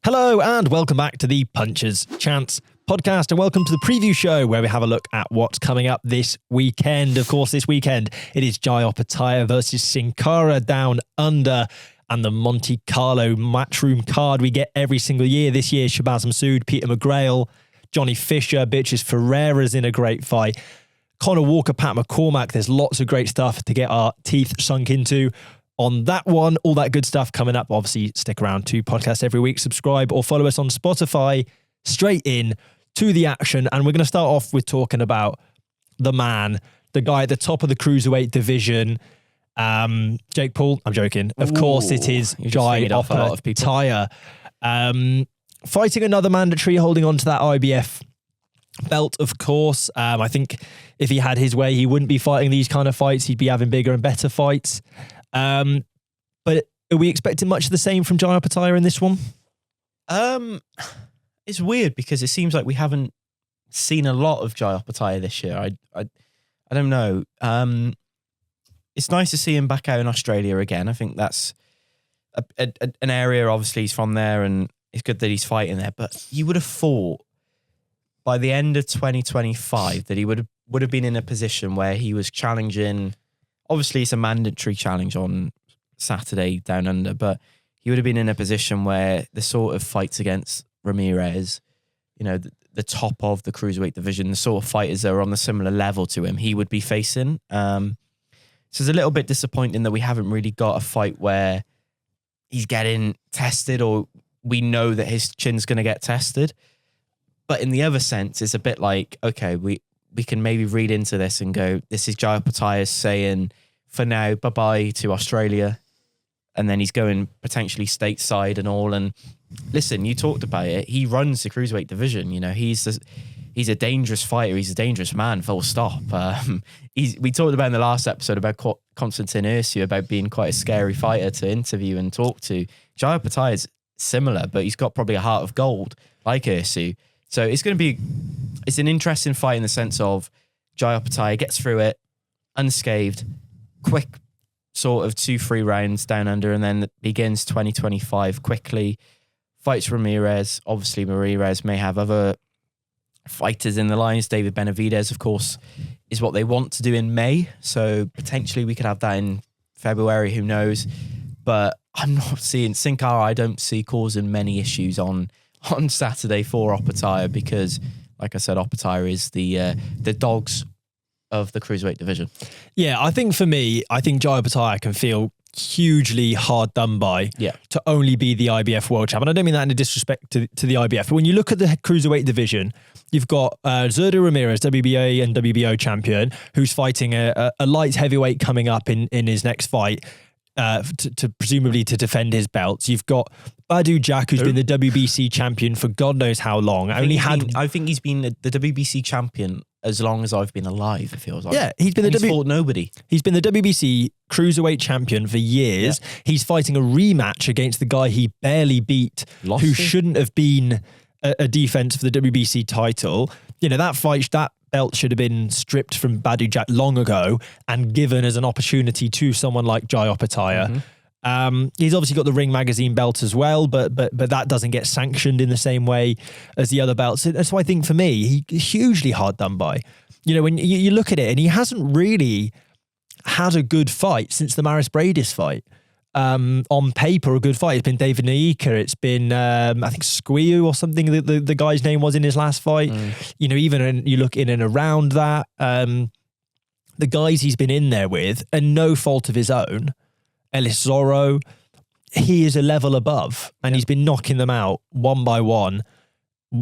Hello and welcome back to the Puncher's Chance podcast, and welcome to the preview show where we have a look at what's coming up this weekend. Of course, this weekend it is Jai Opetaia versus Sin Cara down under, and the Monte Carlo Matchroom card we get every single year. This year, Masoud, Peter McGrail, Johnny Fisher, Beatriz, Fereira's in a great fight. Connor Walker, Pat McCormack. There's lots of great stuff to get our teeth sunk into on that one. All that good stuff coming up. Obviously, stick around to podcast every week. Subscribe or follow us on Spotify. Straight in to the action. And we're going to start off with talking about the man, the guy at the top of the cruiserweight division. Jake Paul. I'm joking. Of course, it is Jai Opetaia. Fighting another mandatory, holding on to that IBF belt, of course. I think if he had his way, he wouldn't be fighting these kind of fights. He'd be having bigger and better fights. But are we expecting much of the same from Jai Opetaia in this one? It's weird because it seems like we haven't seen a lot of Jai Opetaia this year. I don't know. It's nice to see him back out in Australia again. I think that's an area, obviously he's from there and it's good that he's fighting there. But you would have thought by the end of 2025 that he would have been in a position where he was challenging. Obviously, it's a mandatory challenge on Saturday down under, but he would have been in a position where the sort of fights against Ramirez, you know, the top of the cruiserweight division, the sort of fighters that are on the similar level to him, he would be facing. So it's a little bit disappointing that we haven't really got a fight where he's getting tested or we know that his chin's going to get tested. But in the other sense, it's a bit like, okay, we can maybe read into this and go, this is Jai Opetaia saying, for now, bye-bye to Australia. And then he's going potentially stateside and all. And listen, you talked about it. He runs the cruiserweight division. You know, he's a dangerous fighter. He's a dangerous man, full stop. We talked about in the last episode about Constantine Ursu, about being quite a scary fighter to interview and talk to. Jai Opetaia is similar, but he's got probably a heart of gold, like Ursu. So it's an interesting fight in the sense of Jai Opetaia gets through it unscathed, quick sort of 2-3 rounds down under, and then begins 2025 quickly, fights Ramirez. Obviously, Ramirez may have other fighters in the lines. David Benavidez, of course, is what they want to do in May. So potentially we could have that in February, who knows? But I'm not seeing Sin Cara, I don't see causing many issues on Saturday for Opetaia because, like I said, Opetaia is the dogs of the cruiserweight division. Yeah, I think for me, Jai Opetaia can feel hugely hard done by to only be the IBF world champ. And I don't mean that in a disrespect to the IBF, but when you look at the cruiserweight division, you've got Zurdo Ramirez, WBA and WBO champion, who's fighting a light heavyweight coming up in his next fight. To presumably to defend his belts. You've got Badu Jack, who's been the WBC champion for God knows how long. I think he's been the WBC champion as long as I've been alive, it feels like. Yeah, he's fought nobody. He's been the WBC cruiserweight champion for years. Yeah. He's fighting a rematch against the guy he barely beat, who shouldn't have been a defense for the WBC title. You know, that belt should have been stripped from Badu Jack long ago and given as an opportunity to someone like Jai Opetaia. Mm-hmm. He's obviously got the Ring Magazine belt as well, but that doesn't get sanctioned in the same way as the other belts. So I think for me, he's hugely hard done by. You know, when you look at it, and he hasn't really had a good fight since the Maris Bradis fight. On paper, a good fight. It's been David Naika. It's been, I think, Squiu or something, the guy's name was in his last fight. You know, even you look in and around that, the guys he's been in there with, and no fault of his own, Ellis Zorro, he is a level above, and he's been knocking them out one by one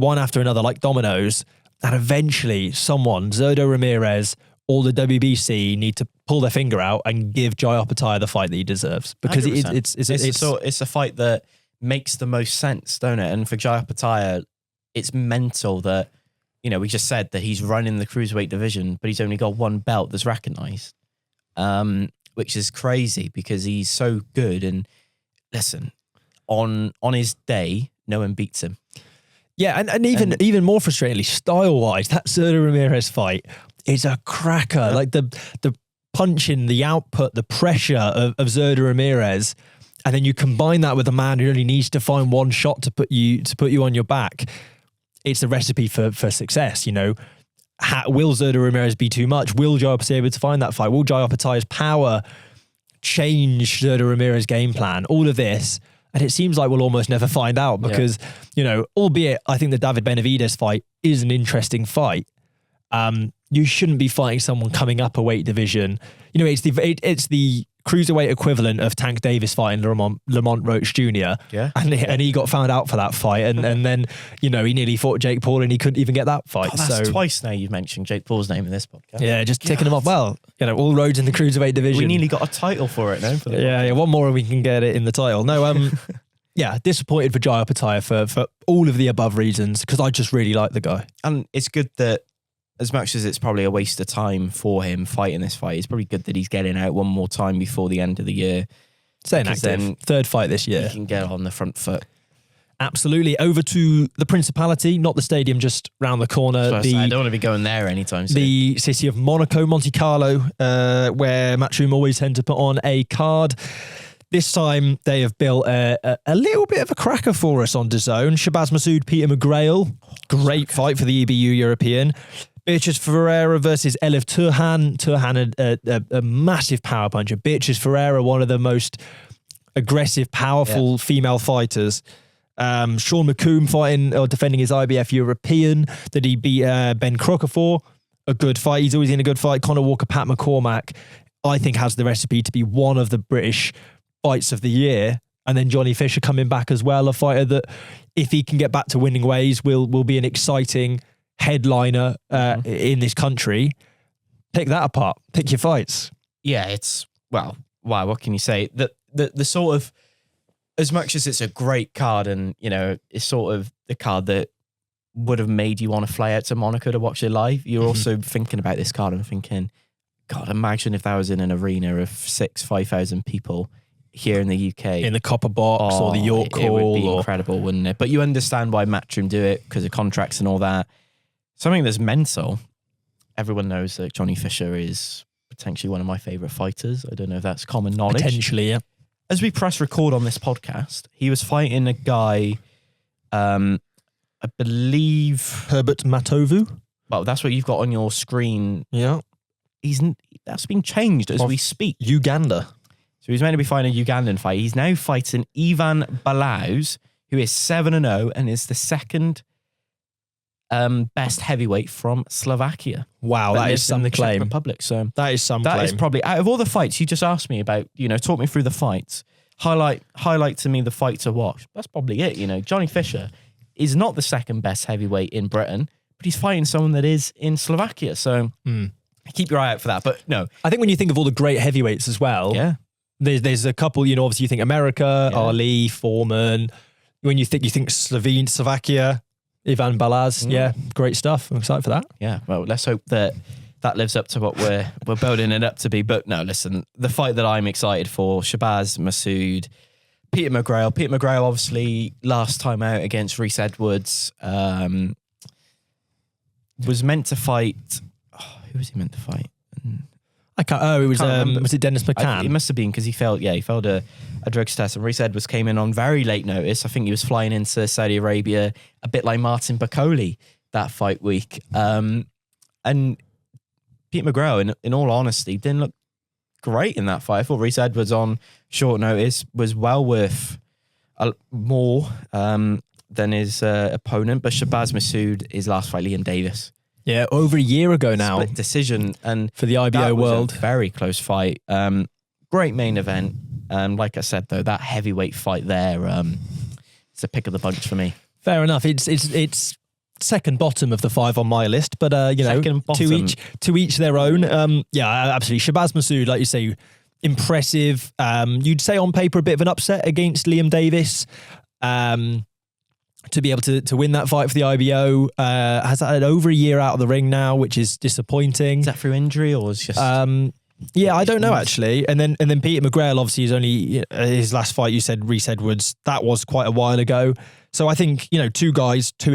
after another, like dominoes. And eventually, Zurdo Ramirez, all the WBC need to pull their finger out and give Jai Opetaia the fight that he deserves, because it's a fight that makes the most sense, don't it? And for Jai Opetaia, it's mental that, you know, we just said that he's running the cruiserweight division, but he's only got one belt that's recognised, which is crazy because he's so good. And listen, on his day, no one beats him. Yeah, and even more frustratingly, style-wise, that Zurdo Ramirez fight is a cracker. Yeah. Like the punching, the output, the pressure of Zurdo Ramirez and then you combine that with a man who only needs to find one shot to put you on your back. It's a recipe for success. You know, will Zurdo Ramirez be too much? Will Jai Opetaia be able to find that fight? Will Jai Opetaia's power change Zurdo Ramirez's game plan? All of this. And it seems like we'll almost never find out because, you know, albeit I think the David Benavidez fight is an interesting fight. You shouldn't be fighting someone coming up a weight division. You know, it's the cruiserweight equivalent of Tank Davis fighting Lamont Roach Jr. Yeah. And he got found out for that fight. And then, you know, he nearly fought Jake Paul and he couldn't even get that fight. God, that's twice now you've mentioned Jake Paul's name in this podcast. Yeah, just ticking him off. Well, you know, all roads in the cruiserweight division. We nearly got a title for it now. Yeah, one more and we can get it in the title. No, yeah, disappointed for Jai Opetaia for all of the above reasons because I just really like the guy. And it's good that as much as it's probably a waste of time for him fighting this fight, it's probably good that he's getting out one more time before the end of the year. Staying active. Third fight this year. He can get on the front foot. Absolutely. Over to the Principality, not the stadium, just round the corner. I don't want to be going there anytime soon. The city of Monaco, Monte Carlo, where Matchroom always tend to put on a card. This time, they have built a little bit of a cracker for us on DAZN. Shabazz Masoud, Peter McGrail. Great fight for the EBU European. Beatriz Fereira versus Elif Turhan. Turhan, a massive power puncher. Beatriz Fereira, one of the most aggressive, powerful female fighters. Sean McComb fighting or defending his IBF European that he beat Ben Crocker for. A good fight. He's always in a good fight. Conor Walker, Pat McCormack, I think has the recipe to be one of the British fights of the year. And then Johnny Fisher coming back as well, a fighter that if he can get back to winning ways will be an exciting headliner in this country. Pick that apart. Pick your fights. Yeah, it's, well, wow, what can you say? The sort of, as much as it's a great card and, you know, it's sort of the card that would have made you want to fly out to Monaco to watch it live, you're also thinking about this card and thinking, God, imagine if that was in an arena of 5,000 people here in the UK. In the Copper Box or the York Hall. It would be incredible, wouldn't it? But you understand why Matchroom do it because of contracts and all that. Something that's mental. Everyone knows that Johnny Fisher is potentially one of my favourite fighters. I don't know if that's common knowledge. Potentially, yeah. As we press record on this podcast, he was fighting a guy, I believe... Herbert Matovu? Well, that's what you've got on your screen. Yeah. That's been changed as we speak. Uganda. So he's meant to be fighting a Ugandan fight. He's now fighting Ivan Balaus, who is 7-0 and is the second best heavyweight from Slovakia. Wow, that is some the claim. Czech Republic. So that is some claim. That is probably, out of all the fights you just asked me about, you know, talk me through the fights, highlight to me the fight to watch. That's probably it. You know, Johnny Fisher is not the second best heavyweight in Britain, but he's fighting someone that is in Slovakia. So keep your eye out for that. But no, I think when you think of all the great heavyweights as well, there's a couple, you know, obviously you think America, Ali, Foreman. When you think Slovakia, Ivan Balaz, great stuff. I'm excited for that. Yeah, well, let's hope that lives up to what we're building it up to be. But no, listen, the fight that I'm excited for, Shabazz Masoud, Peter McGrail. Peter McGrail, obviously, last time out against Reece Edwards, was meant to fight. Who was he meant to fight? I can't. Oh, it was. Was it Dennis McCann? It must have been because he failed. Yeah, he failed a drugs test, and Reece Edwards came in on very late notice. I think he was flying into Saudi Arabia, a bit like Martin Bakole that fight week. And Pete McGrail, in all honesty, didn't look great in that fight. I thought Reece Edwards on short notice was well worth more than his opponent. But Shabazz Masoud, his last fight, Liam Davis. Yeah, over a year ago now. Split decision. And for the IBO World. Very close fight. Great main event. Like I said, though, that heavyweight fight there, it's a pick of the bunch for me. Fair enough. It's second bottom of the five on my list, but you know, to each their own. Yeah, absolutely. Shabazz Masoud, like you say, impressive. You'd say on paper a bit of an upset against Liam Davis. To be able to win that fight for the IBO, has had over a year out of the ring now, which is disappointing. Is that through injury or is just? Yeah, I don't know actually. And then Peter McGrail, obviously, is only his last fight. You said Reece Edwards. That was quite a while ago. So I think, you know, two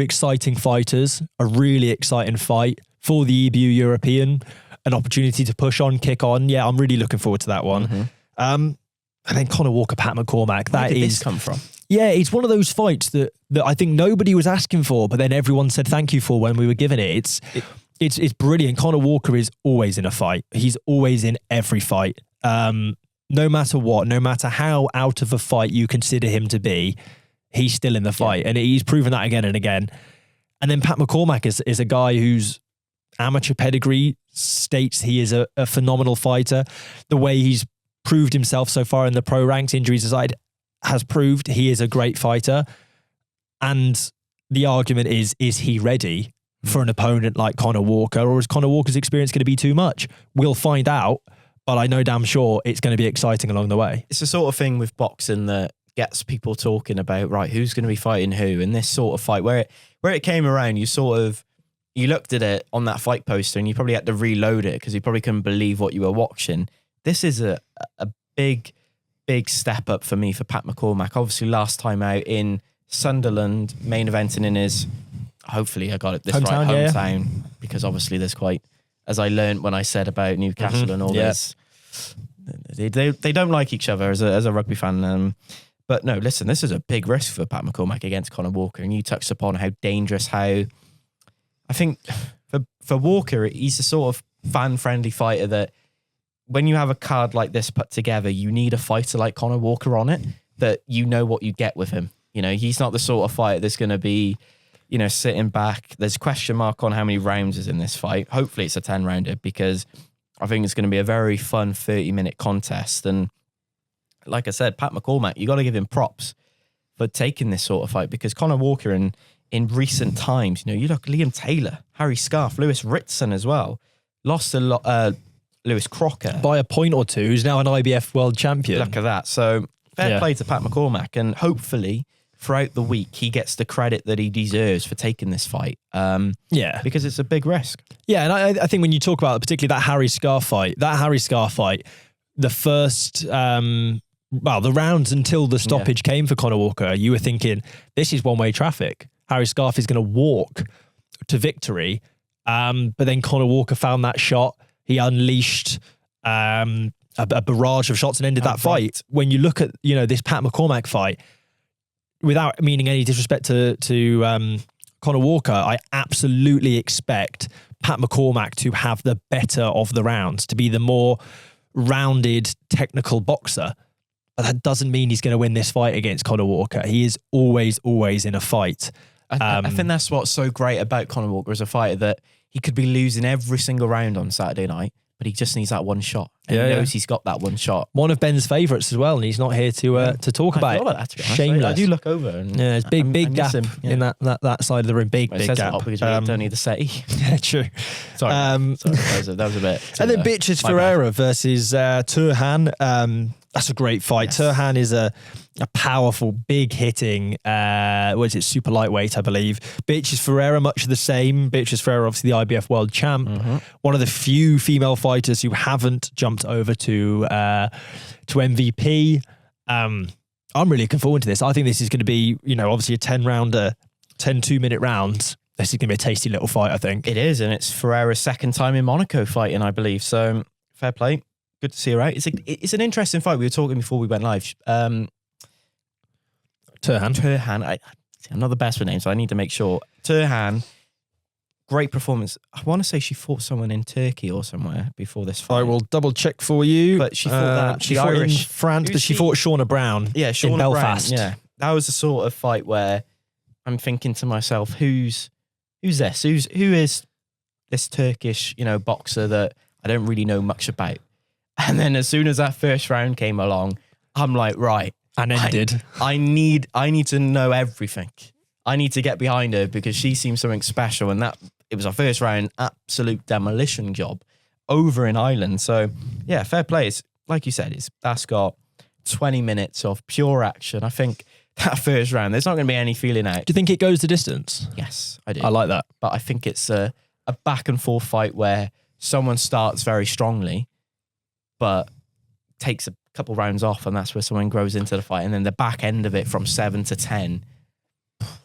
exciting fighters, a really exciting fight for the EBU European, an opportunity to push on, kick on. Yeah, I'm really looking forward to that one. And then Conor Walker, Pat McCormack. Where did this come from? Yeah, it's one of those fights that I think nobody was asking for, but then everyone said thank you for when we were given it. It's brilliant. Conor Walker is always in a fight. He's always in every fight. No matter what, no matter how out of a fight you consider him to be, he's still in the fight. And he's proven that again and again. And then Pat McCormack is a guy whose amateur pedigree states he is a phenomenal fighter. The way he's proved himself so far in the pro ranks, injuries aside, has proved he is a great fighter. And the argument is he ready for an opponent like Conor Walker, or is Conor Walker's experience going to be too much? We'll find out, but I know damn sure it's going to be exciting along the way. It's the sort of thing with boxing that gets people talking about, right, who's going to be fighting who, and this sort of fight where it came around, you looked at it on that fight poster and you probably had to reload it because you probably couldn't believe what you were watching. This is a big step up for me for Pat McCormack. Obviously, last time out in Sunderland, main eventing in his, hopefully I got it this hometown, right, hometown, because obviously there's quite, as I learned when I said about Newcastle and all this, they don't like each other as a rugby fan. But no, listen, this is a big risk for Pat McCormack against Conor Walker, and you touched upon how dangerous, how I think for Walker, he's the sort of fan-friendly fighter that when you have a card like this put together, you need a fighter like Conor Walker on it, that you know what you get with him. You know, he's not the sort of fighter that's going to be, you know, sitting back. There's a question mark on how many rounds is in this fight. Hopefully it's a 10-rounder, because I think it's going to be a very fun 30-minute contest. And like I said, Pat McCormack, you got to give him props for taking this sort of fight, because Conor Walker in recent times, you know, you look Liam Taylor, Harry Scarf, Lewis Ritson as well, lost a lot. Lewis Crocker by a point or two, who's now an IBF world champion. Look at that. So fair play to Pat McCormack, and hopefully throughout the week he gets the credit that he deserves for taking this fight. Because it's a big risk. Yeah, and I think when you talk about particularly that Harry Scarf fight, the first the rounds until the stoppage came for Conor Walker, you were thinking this is one-way traffic. Harry Scarf is going to walk to victory, but then Conor Walker found that shot. He unleashed a barrage of shots and ended that fight. When you look at, you know, this Pat McCormack fight, without meaning any disrespect to Conor Walker, I absolutely expect Pat McCormack to have the better of the rounds, to be the more rounded technical boxer. But that doesn't mean he's going to win this fight against Conor Walker. He is always in a fight. I think that's what's so great about Conor Walker as a fighter, that he could be losing every single round on Saturday night, but he just needs that one shot. And he knows he's got that one shot. One of Ben's favourites as well, and he's not here to talk about it. Shameless. I do look over. And it's big gap in that side of the ring. Big gap. Because we don't need the settee. Yeah, true. Sorry, that was a bit. And then Beatriz Fereira versus Hearn. That's a great fight. Yes. Hearn is a powerful, big hitting, super lightweight, I believe. Beatriz Fereira, much the same. Beatriz Fereira, obviously the IBF world champ. Mm-hmm. One of the few female fighters who haven't jumped over to MVP. I'm really looking forward to this. I think this is going to be, you know, obviously a 10-rounder, 10 2-minute rounds. This is going to be a tasty little fight, I think. It is, and it's Ferreira's second time in Monaco fighting, I believe. So, fair play. Good to see her out. It's an interesting fight. We were talking before we went live. Turhan. I'm not the best with names, so I need to make sure. Turhan, great performance. I want to say she fought someone in Turkey or somewhere before this fight. I will double check for you. But she fought she fought Irish in France, but she fought Shauna Brown. Yeah, Shauna in Belfast. Brown, yeah, that was the sort of fight where I'm thinking to myself, who's this? Who is this Turkish, you know, boxer that I don't really know much about? And then as soon as that first round came along, I'm like, right. And ended. I need to know everything. I need to get behind her because she seems something special. And it was our first round, absolute demolition job over in Ireland. So yeah, fair play. It's, like you said, that's got 20 minutes of pure action. I think that first round, there's not going to be any feeling out. Do you think it goes the distance? Yes, I do. I like that. But I think it's a back and forth fight where someone starts very strongly, but takes a couple rounds off, and that's where someone grows into the fight. And then the back end of it from 7 to 10,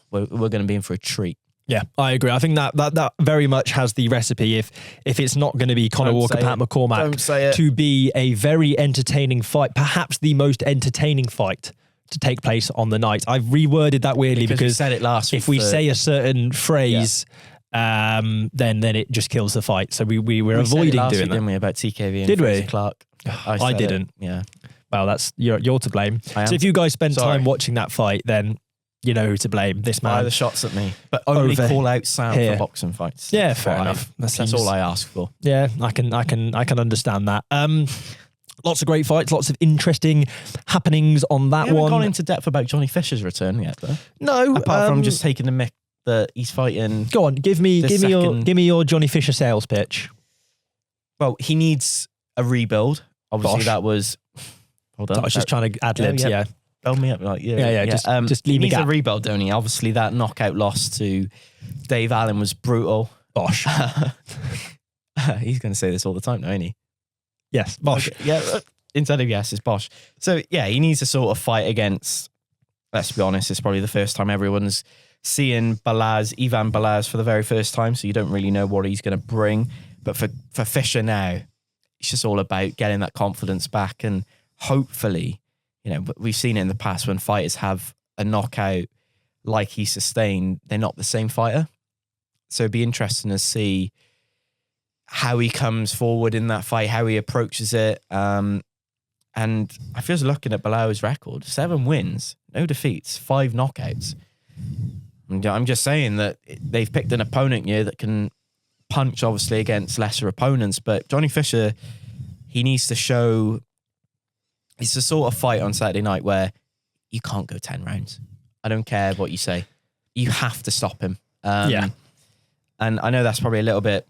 we're going to be in for a treat. Yeah, I agree. I think that very much has the recipe. If it's not going to be Conor Walker, Pat McCormack, to be a very entertaining fight, perhaps the most entertaining fight to take place on the night. I've reworded that weirdly because we said it last week. If we say a certain phrase, then it just kills the fight. So we were avoiding doing that. Didn't we, about TKV and Did Fraser we? Clark? I didn't. Yeah. Well, that's you're to blame. So if you guys spend time watching that fight, then you know who to blame. This man. Fire the shots at me, but only call out Sam for boxing fights. Yeah, fair enough. That's all I ask for. Yeah, I can understand that. Lots of great fights, lots of interesting happenings on that one. We haven't gone into depth about Johnny Fisher's return yet, though. No, apart from just taking the mick that he's fighting. Go on, give me your Johnny Fisher sales pitch. Well, he needs a rebuild. Obviously, that was. Hold on, I was just trying to ad-libs, yeah. Build me up, like yeah. Just leave he me needs a rebuild, don't he? Obviously, that knockout loss to Dave Allen was brutal. Bosh. He's going to say this all the time, now, ain't he? Yes, Bosh. Okay, yeah, instead of yes, it's Bosh. So yeah, he needs to sort of fight against. Let's be honest, it's probably the first time everyone's seeing Ivan Balaz for the very first time, so you don't really know what he's going to bring. But for Fisher now, it's just all about getting that confidence back, and hopefully, we've seen it in the past when fighters have a knockout like he sustained, they're not the same fighter. So it'd be interesting to see how he comes forward in that fight, how he approaches it. And I feel looking at Balaz's record, 7 wins, no defeats, 5 knockouts. I'm just saying that they've picked an opponent here that can punch, obviously, against lesser opponents. But Johnny Fisher, he needs to show... It's the sort of fight on Saturday night where you can't go 10 rounds. I don't care what you say. You have to stop him. And I know that's probably a little bit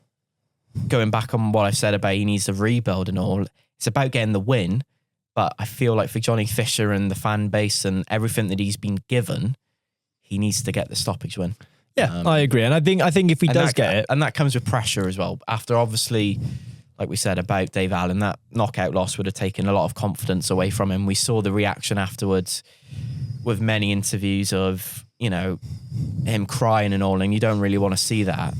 going back on what I said about he needs a rebuild and all. It's about getting the win. But I feel like for Johnny Fisher and the fan base and everything that he's been given, he needs to get the stoppage win. Yeah, I agree. And I think if he does get it... And that comes with pressure as well. After obviously... Like we said about Dave Allen, that knockout loss would have taken a lot of confidence away from him. We saw the reaction afterwards with many interviews of, him crying and all, and you don't really want to see that.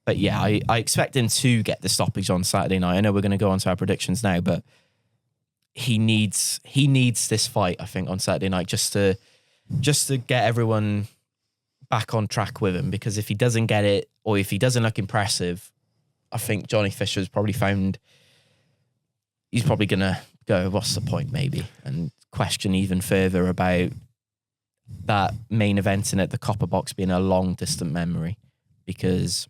But yeah, I expect him to get the stoppage on Saturday night. I know we're going to go on to our predictions now, but he needs this fight, I think, on Saturday night just to get everyone back on track with him, because if he doesn't get it, or if he doesn't look impressive, I think Johnny Fisher's probably found he's probably going to go, what's the point, maybe, and question even further about that main event in at the Copper Box being a long, distant memory. Because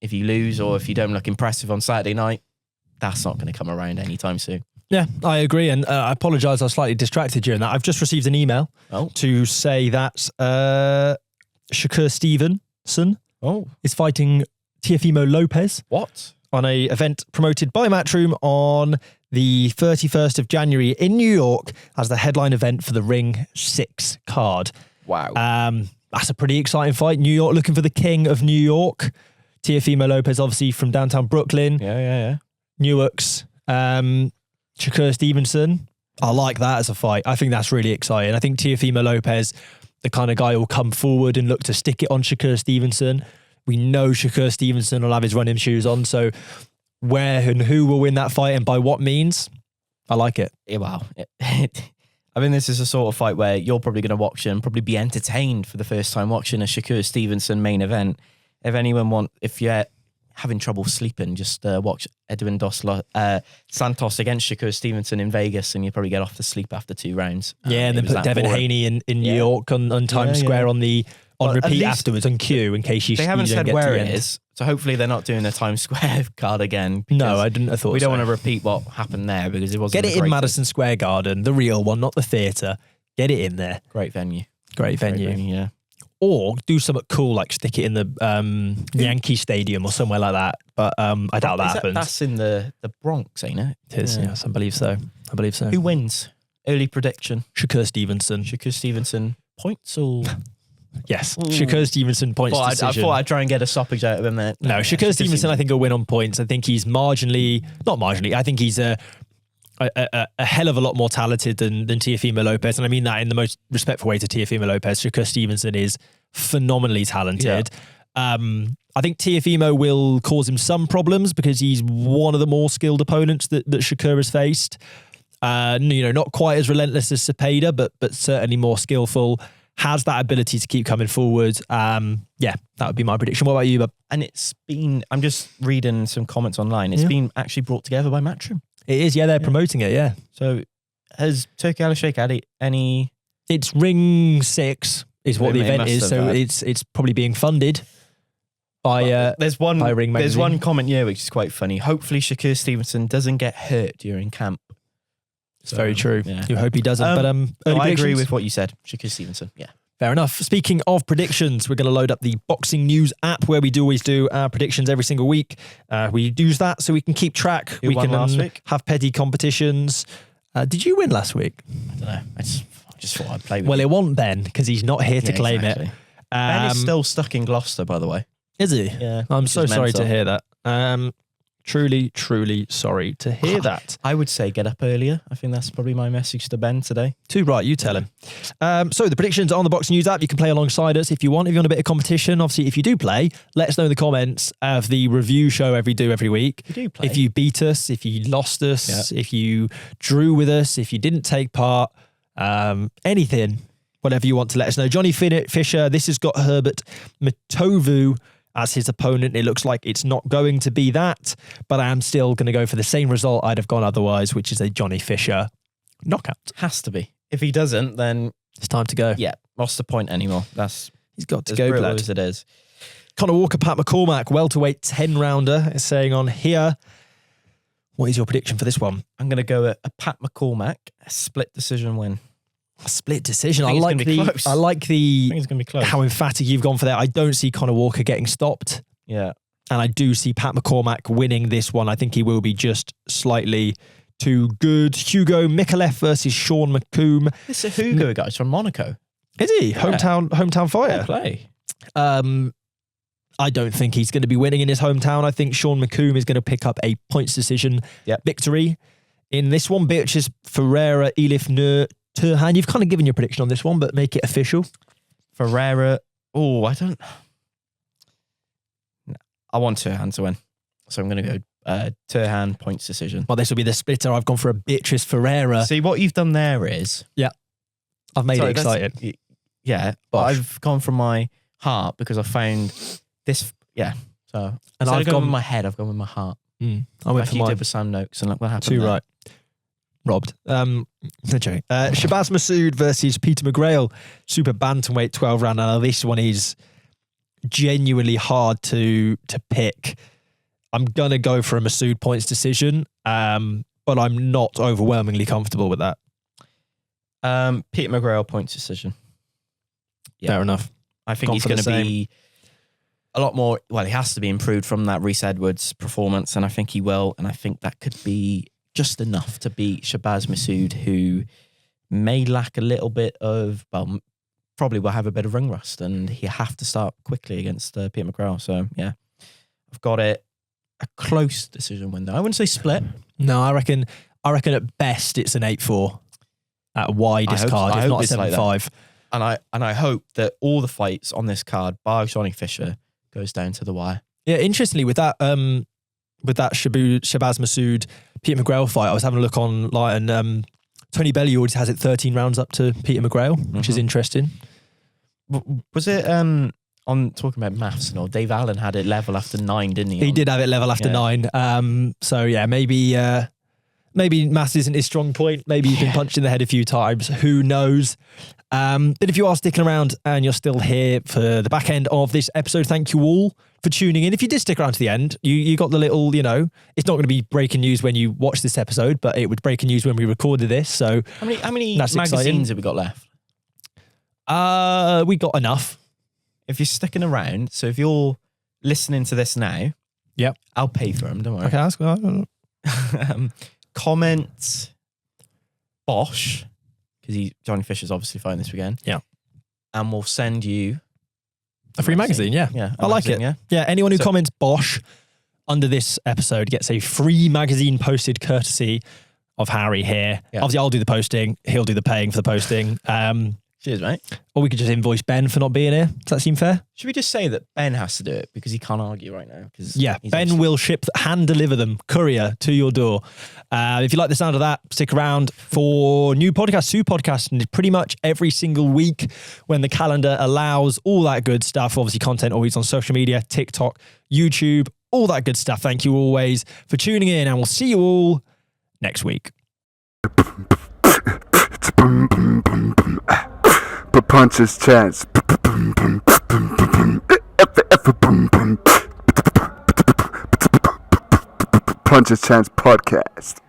if you lose or if you don't look impressive on Saturday night, that's not going to come around anytime soon. Yeah, I agree. And I apologise, I was slightly distracted during that. I've just received an email to say that Shakur Stevenson is fighting Teofimo Lopez. What? On a event promoted by Matchroom on the 31st of January in New York as the headline event for the Ring 6 card. Wow. That's a pretty exciting fight. New York looking for the king of New York. Teofimo Lopez, obviously from downtown Brooklyn. Yeah. Newark's Shakur Stevenson. I like that as a fight. I think that's really exciting. I think Teofimo Lopez, the kind of guy who will come forward and look to stick it on Shakur Stevenson. We know Shakur Stevenson will have his running shoes on, so where and who will win that fight and by what means, I like it. Yeah, wow. I mean, this is a sort of fight where you're probably going to watch and probably be entertained for the first time watching a Shakur Stevenson main event. If you're having trouble sleeping, just watch Edwin Dos Santos against Shakur Stevenson in Vegas, and you probably get off to sleep after 2 rounds. Yeah, and then put Devin Haney in New York on Times Square on repeat afterwards on cue in case they haven't said where it is, so hopefully they're not doing a Times Square card again. No, I didn't. I thought we don't want to repeat what happened there because it wasn't. Get it in Madison Square Garden, the real one, not the theatre. Get it in there. Great venue. Great venue. Yeah. Or do something cool like stick it in the Yankee Stadium or somewhere like that. But I doubt that happens. That's in the Bronx, ain't it? It is. Yes, I believe so. Who wins? Early prediction. Shakur Stevenson. Shakur Stevenson points or. Yes, Shakur Stevenson points decision. I thought I'd try and get a stoppage out of him there. No, Shakur Stevenson I think will win on points. I think he's not marginally, I think he's a hell of a lot more talented than Teofimo Lopez. And I mean that in the most respectful way to Teofimo Lopez. Shakur Stevenson is phenomenally talented. I think Teofimo will cause him some problems because he's one of the more skilled opponents that Shakur has faced. Not quite as relentless as Opetaia, but certainly more skillful. Has that ability to keep coming forward. That would be my prediction. What about you, Bob? And I'm just reading some comments online. It's been actually brought together by Matchroom. It is, they're promoting it, yeah. So has Turkey Al Sheikh had any... It's Ring 6 is what the event is, so it's probably being funded by there's one Ring magazine. There's one comment here which is quite funny. Hopefully Shakur Stevenson doesn't get hurt during camp. It's very true. Yeah. You hope he doesn't. I agree with what you said. Shakur Stevenson. Yeah. Fair enough. Speaking of predictions, we're going to load up the Boxing News app where we always do our predictions every single week. We use that so we can keep track. Who won last week? Have petty competitions. Did you win last week? I don't know. I just thought I'd play with Well, you. It won't Ben because he's not here to claim it. Ben is still stuck in Gloucester, by the way. Is he? Yeah. I'm so sorry to hear that. Truly, truly sorry to hear that. I would say get up earlier. I think that's probably my message to Ben today. Too right, you tell him. So the predictions are on the Boxing News app. You can play alongside us if you want. If you want a bit of competition, obviously, if you do play, let us know in the comments of the review show every week. You do play. If you beat us, if you lost us, if you drew with us, if you didn't take part, anything, whatever you want to let us know. Johnny Fisher, this has got Herbert Matovu as his opponent. It looks like it's not going to be that, but I am still going to go for the same result I'd have gone otherwise, which is a Johnny Fisher knockout. Has to be. If he doesn't, then it's time to go. Yeah, what's the point anymore? He's got to as go, brutal blood. As it is. Conor Walker, Pat McCormack, welterweight 10-rounder, is saying on here. What is your prediction for this one? I'm going to go a Pat McCormack, a split decision win. A split decision. I think it's going to be close. How emphatic you've gone for that. I don't see Conor Walker getting stopped. Yeah. And I do see Pat McCormack winning this one. I think he will be just slightly too good. Hugo Mikalev versus Sean McComb. This is a Hugo guy from Monaco. Is he? Yeah. Hometown fighter. Play. I don't think he's going to be winning in his hometown. I think Sean McComb is going to pick up a points decision victory in this one. Beatriz, Fereira, Elif Nur, Hearn. You've kind of given your prediction on this one, but make it official. Fereira. Oh, I don't. I want Hearn to win. So I'm going to go Hearn points decision. Well, this will be the splitter. I've gone for a Beatriz Fereira. See, what you've done there is... Yeah. I've made it exciting. Yeah, but I've gone from my heart because I found this... Yeah. So and I've gone with my head, I've gone with my heart. I went for you did with Sam Noakes and look what happened. Too right. Robbed. No joke. Shabazz Masoud versus Peter McGrail, super bantamweight 12-round. Now this one is genuinely hard to pick. I'm gonna go for a Masoud points decision, but I'm not overwhelmingly comfortable with that. Peter McGrail points decision. Yeah. Fair enough. I think he's going to be a lot more. Well, he has to be improved from that Reece Edwards performance, and I think he will. And I think that could be just enough to beat Shabazz Masoud, who may lack a little bit of, well, probably will have a bit of ring rust, and he have to start quickly against Peter McGrail. So yeah, I've got it a close decision win. Though I wouldn't say split. No, I reckon at best it's an 8-4 at widest card, if not a 7-5. And I hope that all the fights on this card, bar Johnny Fisher, goes down to the wire. Yeah, interestingly, with that Shabazz Masoud Peter McGrail fight, I was having a look online, and Tony Bellew always has it 13 rounds up to Peter McGrail, which is interesting. Was it on talking about maths? No, Dave Allen had it level after 9, didn't he? He did have it level after 9. So yeah, maybe maths isn't his strong point. Maybe you've been punched in the head a few times. Who knows? But if you are sticking around and you're still here for the back end of this episode, thank you all for tuning in. If you did stick around to the end, you got the little, it's not going to be breaking news when you watch this episode, but it was breaking news when we recorded this. So how many magazines have we got left? We got enough. If you're sticking around, so if you're listening to this now, I'll pay for them. Don't worry. Okay, that's good. Comment Bosch, because Johnny Fisher's obviously fighting this weekend. Yeah. And we'll send you a free magazine. Yeah. I like it. Yeah. Anyone who comments Bosch under this episode gets a free magazine posted courtesy of Harry here. Yeah. Obviously, I'll do the posting. He'll do the paying for the posting. Cheers, mate. Or we could just invoice Ben for not being here. Does that seem fair? Should we just say that Ben has to do it because he can't argue right now? Yeah, Ben will hand deliver them, courier to your door. If you like the sound of that, stick around for new podcasts, 2 podcasts, and pretty much every single week when the calendar allows, all that good stuff. Obviously, content always on social media, TikTok, YouTube, all that good stuff. Thank you always for tuning in, and we'll see you all next week. Punches chance. Punches chance podcast.